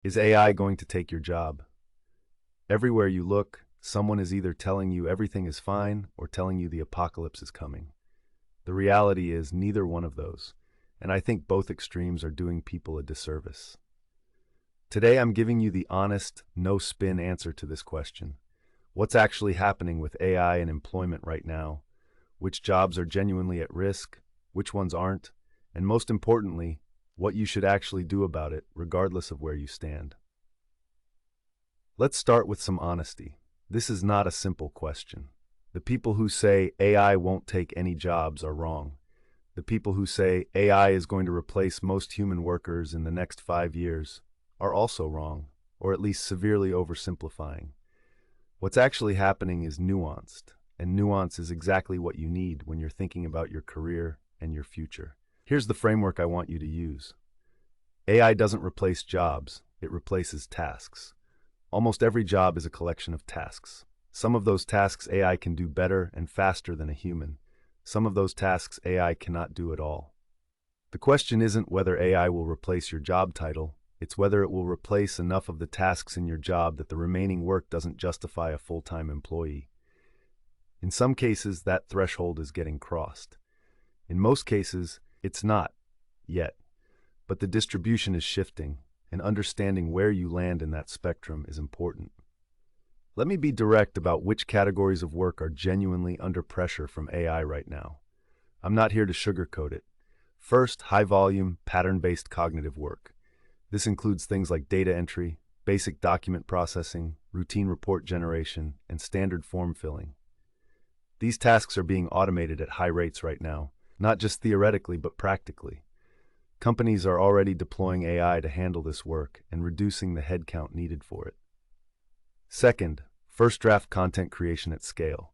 Is AI going to take your job? Everywhere you look, someone is either telling you everything is fine or telling you the apocalypse is coming. The reality is neither one of those, and I think both extremes are doing people a disservice. Today I'm giving you the honest, no-spin answer to this question. What's actually happening with AI and employment right now? Which jobs are genuinely at risk? Which ones aren't? And most importantly, what you should actually do about it, regardless of where you stand. Let's start with some honesty. This is not a simple question. The people who say AI won't take any jobs are wrong. The people who say AI is going to replace most human workers in the next 5 years are also wrong, or at least severely oversimplifying. What's actually happening is nuanced, and nuance is exactly what you need when you're thinking about your career and your future. Here's the framework I want you to use. AI doesn't replace jobs, it replaces tasks. Almost every job is a collection of tasks. Some of those tasks AI can do better and faster than a human. Some of those tasks AI cannot do at all. The question isn't whether AI will replace your job title, it's whether it will replace enough of the tasks in your job that the remaining work doesn't justify a full-time employee. In some cases, that threshold is getting crossed. In most cases, it's not, yet. But the distribution is shifting, and understanding where you land in that spectrum is important. Let me be direct about which categories of work are genuinely under pressure from AI right now. I'm not here to sugarcoat it. First, high-volume, pattern-based cognitive work. This includes things like data entry, basic document processing, routine report generation, and standard form filling. These tasks are being automated at high rates right now, not just theoretically but practically. Companies are already deploying AI to handle this work and reducing the headcount needed for it. Second, first draft content creation at scale.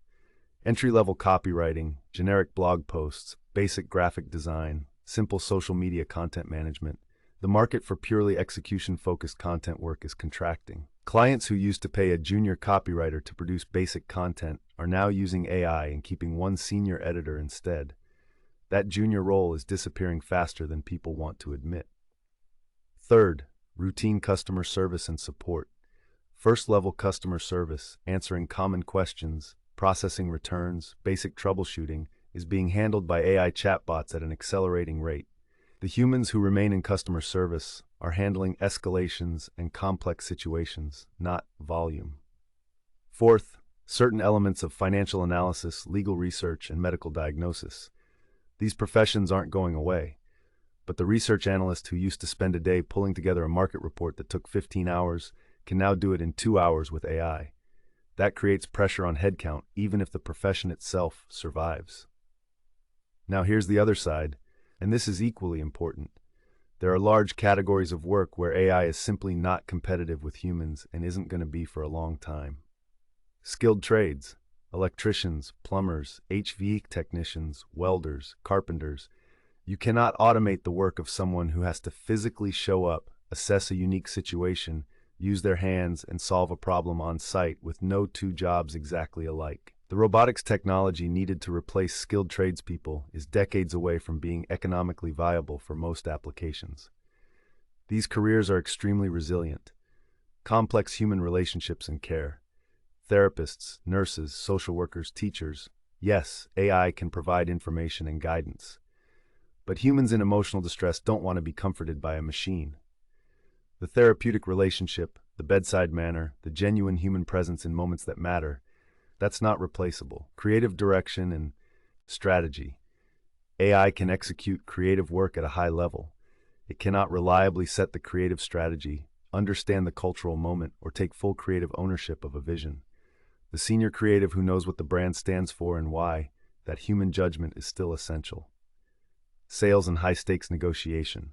Entry-level copywriting, generic blog posts, basic graphic design, simple social media content management. The market for purely execution-focused content work is contracting. Clients who used to pay a junior copywriter to produce basic content are now using AI and keeping one senior editor instead. That junior role is disappearing faster than people want to admit. Third, routine customer service and support. First-level customer service, answering common questions, processing returns, basic troubleshooting, is being handled by AI chatbots at an accelerating rate. The humans who remain in customer service are handling escalations and complex situations, not volume. Fourth, certain elements of financial analysis, legal research, and medical diagnosis. These professions aren't going away, but the research analyst who used to spend a day pulling together a market report that took 15 hours can now do it in 2 hours with AI. That creates pressure on headcount, even if the profession itself survives. Now here's the other side, and this is equally important. There are large categories of work where AI is simply not competitive with humans and isn't going to be for a long time. Skilled trades. Electricians, plumbers, HVAC technicians, welders, carpenters. You cannot automate the work of someone who has to physically show up, assess a unique situation, use their hands, and solve a problem on site with no two jobs exactly alike. The robotics technology needed to replace skilled tradespeople is decades away from being economically viable for most applications. These careers are extremely resilient. Complex human relationships and care. Therapists, nurses, social workers, teachers. Yes, AI can provide information and guidance. But humans in emotional distress don't want to be comforted by a machine. The therapeutic relationship, the bedside manner, the genuine human presence in moments that matter, that's not replaceable. Creative direction and strategy. AI can execute creative work at a high level. It cannot reliably set the creative strategy, understand the cultural moment, or take full creative ownership of a vision. The senior creative who knows what the brand stands for and why, that human judgment is still essential. Sales and high-stakes negotiation.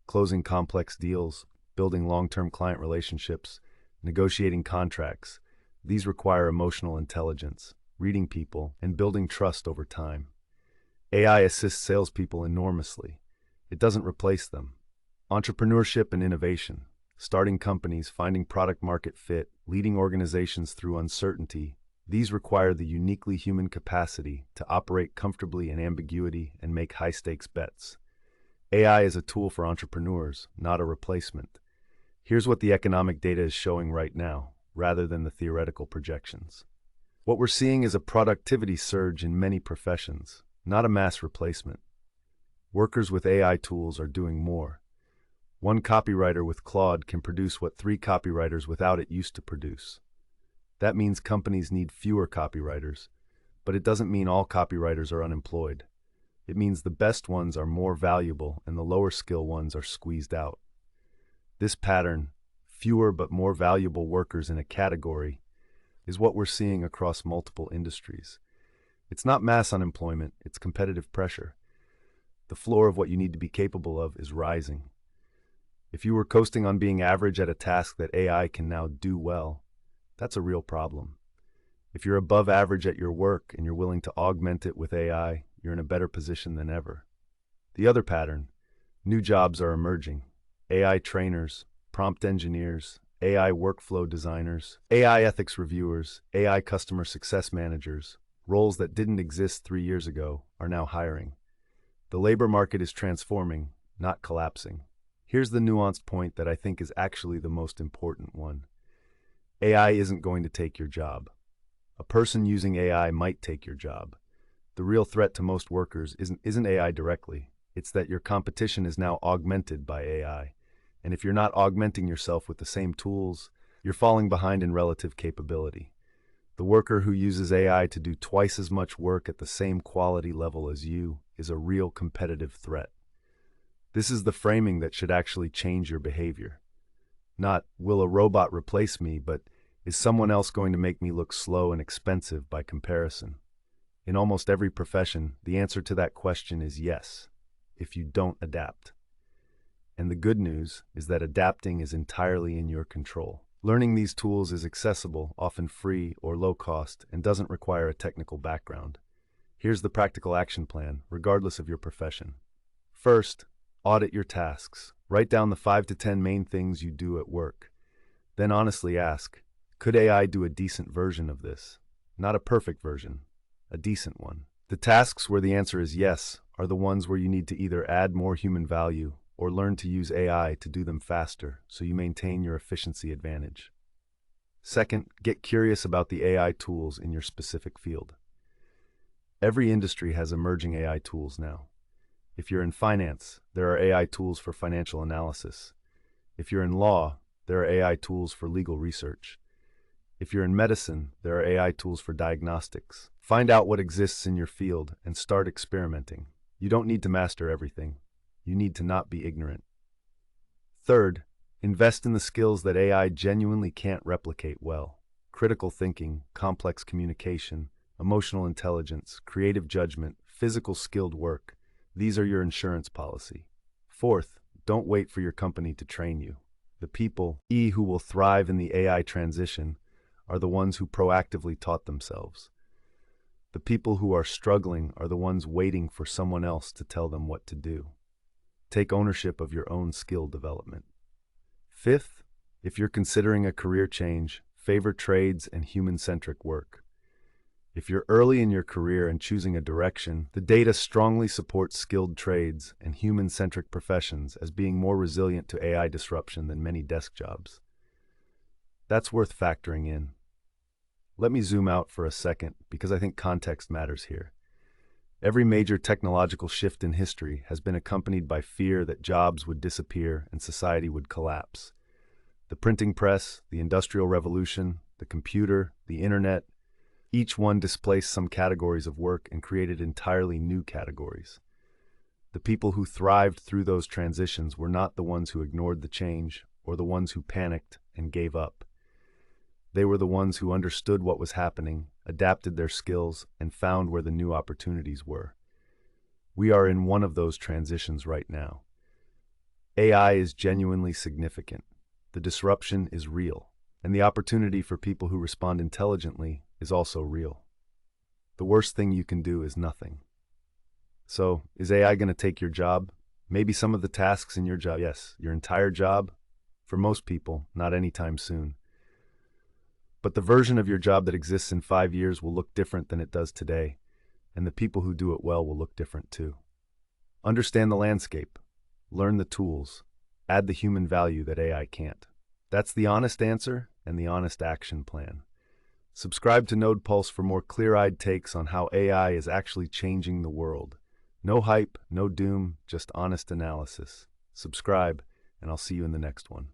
Closing complex deals, building long-term client relationships, negotiating contracts. These require emotional intelligence, reading people, and building trust over time. AI assists salespeople enormously. It doesn't replace them. Entrepreneurship and innovation. Starting companies, finding product market fit, leading organizations through uncertainty. These require the uniquely human capacity to operate comfortably in ambiguity and make high-stakes bets. AI is a tool for entrepreneurs, not a replacement. Here's what the economic data is showing right now, rather than the theoretical projections. What we're seeing is a productivity surge in many professions, not a mass replacement. Workers with AI tools are doing more. One copywriter with Claude can produce what 3 copywriters without it used to produce. That means companies need fewer copywriters, but it doesn't mean all copywriters are unemployed. It means the best ones are more valuable and the lower skill ones are squeezed out. This pattern, fewer but more valuable workers in a category, is what we're seeing across multiple industries. It's not mass unemployment, it's competitive pressure. The floor of what you need to be capable of is rising. If you were coasting on being average at a task that AI can now do well, that's a real problem. If you're above average at your work and you're willing to augment it with AI, you're in a better position than ever. The other pattern, new jobs are emerging. AI trainers, prompt engineers, AI workflow designers, AI ethics reviewers, AI customer success managers, roles that didn't exist 3 years ago, are now hiring. The labor market is transforming, not collapsing. Here's the nuanced point that I think is actually the most important one. AI isn't going to take your job. A person using AI might take your job. The real threat to most workers isn't AI directly. It's that your competition is now augmented by AI. And if you're not augmenting yourself with the same tools, you're falling behind in relative capability. The worker who uses AI to do twice as much work at the same quality level as you is a real competitive threat. This is the framing that should actually change your behavior. Not, will a robot replace me, but is someone else going to make me look slow and expensive by comparison? In almost every profession, the answer to that question is yes, if you don't adapt. And the good news is that adapting is entirely in your control. Learning these tools is accessible, often free or low cost, and doesn't require a technical background. Here's the practical action plan, regardless of your profession. First, audit your tasks. Write down the 5 to 10 main things you do at work. Then honestly ask, could AI do a decent version of this? Not a perfect version, a decent one. The tasks where the answer is yes are the ones where you need to either add more human value or learn to use AI to do them faster so you maintain your efficiency advantage. Second, get curious about the AI tools in your specific field. Every industry has emerging AI tools now. If you're in finance, there are AI tools for financial analysis. If you're in law, there are AI tools for legal research. If you're in medicine, there are AI tools for diagnostics. Find out what exists in your field and start experimenting. You don't need to master everything. You need to not be ignorant. Third, invest in the skills that AI genuinely can't replicate well. Critical thinking, complex communication, emotional intelligence, creative judgment, physical skilled work. These are your insurance policy. Fourth, don't wait for your company to train you. The people who will thrive in the AI transition are the ones who proactively taught themselves. The people who are struggling are the ones waiting for someone else to tell them what to do. Take ownership of your own skill development. Fifth, if you're considering a career change, favor trades and human-centric work. If you're early in your career and choosing a direction, the data strongly supports skilled trades and human-centric professions as being more resilient to AI disruption than many desk jobs. That's worth factoring in. Let me zoom out for a second because I think context matters here. Every major technological shift in history has been accompanied by fear that jobs would disappear and society would collapse. The printing press, the Industrial Revolution, the computer, the internet, each one displaced some categories of work and created entirely new categories. The people who thrived through those transitions were not the ones who ignored the change or the ones who panicked and gave up. They were the ones who understood what was happening, adapted their skills, and found where the new opportunities were. We are in one of those transitions right now. AI is genuinely significant. The disruption is real, and the opportunity for people who respond intelligently is also real. The worst thing you can do is nothing. So, is AI going to take your job? Maybe some of the tasks in your job, yes. Your entire job? For most people, not anytime soon. But the version of your job that exists in 5 years will look different than it does today, and the people who do it well will look different too. Understand the landscape, learn the tools, add the human value that AI can't. That's the honest answer and the honest action plan. Subscribe to Node Pulse for more clear-eyed takes on how AI is actually changing the world. No hype, no doom, just honest analysis. Subscribe, and I'll see you in the next one.